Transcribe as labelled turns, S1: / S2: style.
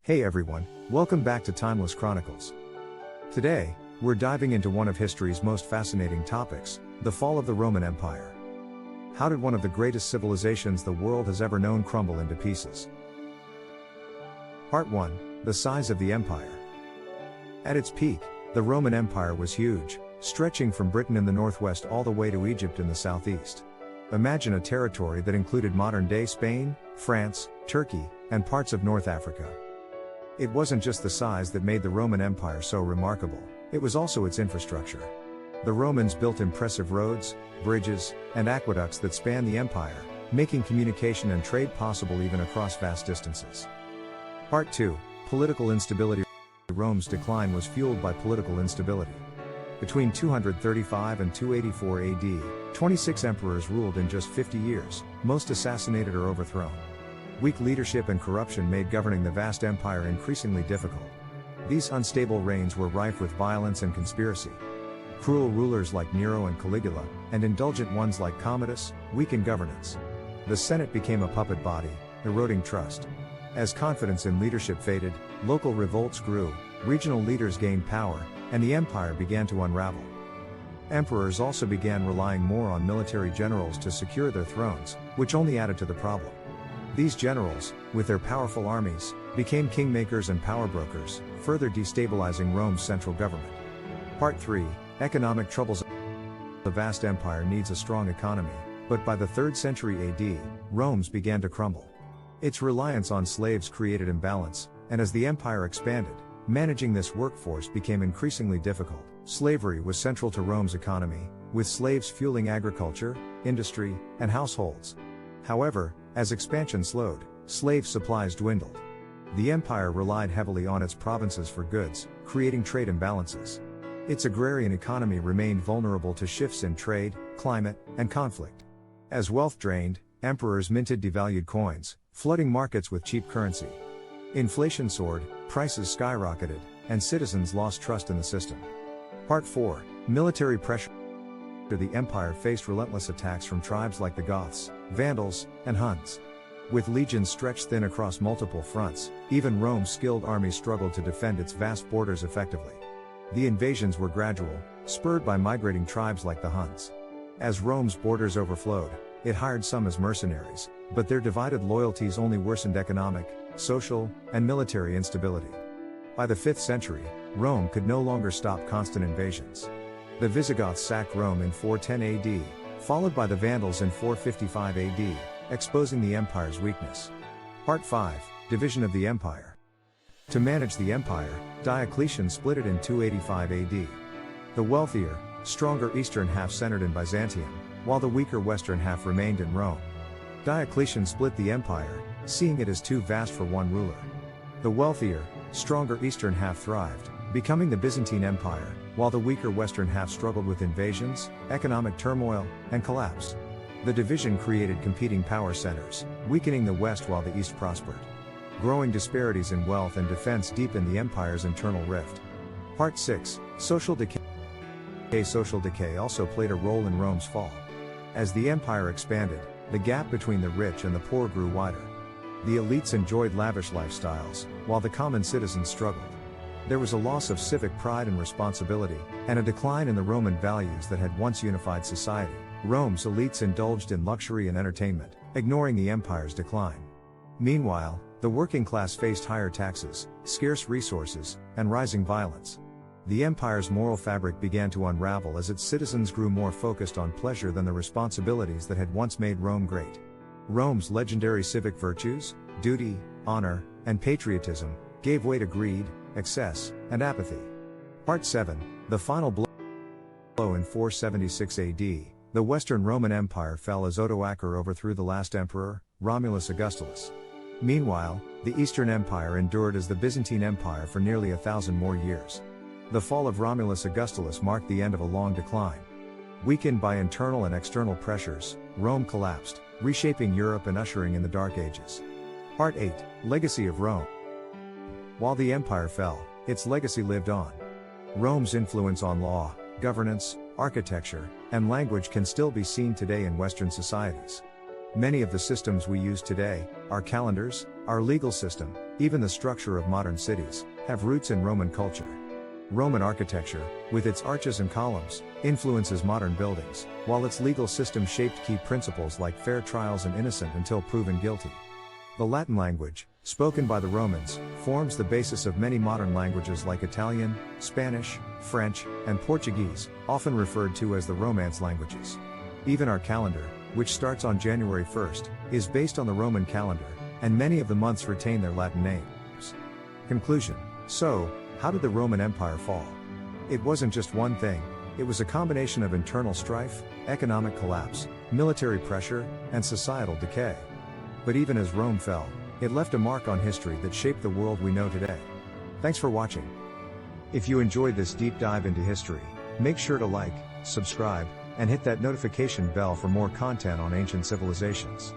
S1: Hey everyone, welcome back to Timeless Chronicles. Today, we're diving into one of history's most fascinating topics, the fall of the Roman Empire. How did one of the greatest civilizations the world has ever known crumble into pieces? Part 1, the size of the empire. At its peak, the Roman Empire was huge, stretching from Britain in the northwest all the way to Egypt in the southeast. Imagine a territory that included modern-day Spain, France, Turkey, and parts of North Africa. It wasn't just the size that made the Roman Empire so remarkable, it was also its infrastructure. The Romans built impressive roads, bridges, and aqueducts that spanned the empire, making communication and trade possible even across vast distances. Part 2, political instability. Rome's decline was fueled by political instability. Between 235 and 284 AD, 26 emperors ruled in just 50 years, most assassinated or overthrown. Weak leadership and corruption made governing the vast empire increasingly difficult. These unstable reigns were rife with violence and conspiracy. Cruel rulers like Nero and Caligula, and indulgent ones like Commodus, weakened governance. The Senate became a puppet body, eroding trust. As confidence in leadership faded, local revolts grew, regional leaders gained power, and the empire began to unravel. Emperors also began relying more on military generals to secure their thrones, which only added to the problem. These generals, with their powerful armies, became kingmakers and power brokers, further destabilizing Rome's central government. Part 3, economic troubles. The vast empire needs a strong economy, but by the 3rd century AD, Rome's began to crumble. Its reliance on slaves created imbalance, and as the empire expanded, managing this workforce became increasingly difficult. Slavery was central to Rome's economy, with slaves fueling agriculture, industry, and households. However, as expansion slowed, slave supplies dwindled. The empire relied heavily on its provinces for goods, creating trade imbalances. Its agrarian economy remained vulnerable to shifts in trade, climate, and conflict. As wealth drained, emperors minted devalued coins, flooding markets with cheap currency. Inflation soared, prices skyrocketed, and citizens lost trust in the system. Part 4, military pressure. The empire faced relentless attacks from tribes like the Goths, Vandals, and Huns. With legions stretched thin across multiple fronts, even Rome's skilled army struggled to defend its vast borders effectively. The invasions were gradual, spurred by migrating tribes like the Huns. As Rome's borders overflowed, it hired some as mercenaries, but their divided loyalties only worsened economic, social, and military instability. By the 5th century, Rome could no longer stop constant invasions. The Visigoths sacked Rome in 410 AD, followed by the Vandals in 455 AD, exposing the empire's weakness. Part 5, division of the empire. To manage the empire, Diocletian split it in 285 AD. The wealthier, stronger eastern half centered in Byzantium, while the weaker western half remained in Rome. Diocletian split the empire, seeing it as too vast for one ruler. The wealthier, stronger eastern half thrived, becoming the Byzantine Empire, while the weaker western half struggled with invasions, economic turmoil, and collapse. The division created competing power centers, weakening the west while the east prospered. Growing disparities in wealth and defense deepened the empire's internal rift. Part 6, social decay. Social decay also played a role in Rome's fall. As the empire expanded, the gap between the rich and the poor grew wider. The elites enjoyed lavish lifestyles, while the common citizens struggled. There was a loss of civic pride and responsibility, and a decline in the Roman values that had once unified society. Rome's elites indulged in luxury and entertainment, ignoring the empire's decline. Meanwhile, the working class faced higher taxes, scarce resources, and rising violence. The empire's moral fabric began to unravel as its citizens grew more focused on pleasure than the responsibilities that had once made Rome great. Rome's legendary civic virtues, duty, honor, and patriotism, gave way to greed, excess, and apathy. Part 7, the final blow. In 476 AD, the Western Roman Empire fell as Odoacer overthrew the last emperor, Romulus Augustulus. Meanwhile, the Eastern Empire endured as the Byzantine Empire for nearly 1,000 more years. The fall of Romulus Augustulus marked the end of a long decline. Weakened by internal and external pressures, Rome collapsed, reshaping Europe and ushering in the Dark Ages. Part 8, legacy of Rome. While the empire fell, its legacy lived on. Rome's influence on law, governance, architecture, and language can still be seen today in Western societies. Many of the systems we use today, our calendars, our legal system, Even the structure of modern cities have roots in Roman culture. Roman architecture, with its arches and columns, influences modern buildings, while its legal system shaped key principles like fair trials and innocent until proven guilty. The Latin language, spoken by the Romans, forms the basis of many modern languages like Italian, Spanish, French, and Portuguese, often referred to as the Romance languages. Even our calendar, which starts on January 1st, is based on the Roman calendar, and many of the months retain their Latin names. Conclusion. So, how did the Roman Empire fall? It wasn't just one thing, it was a combination of internal strife, economic collapse, military pressure, and societal decay. But even as Rome fell, it left a mark on history that shaped the world we know today. Thanks for watching. If you enjoyed this deep dive into history, make sure to like, subscribe, and hit that notification bell for more content on ancient civilizations.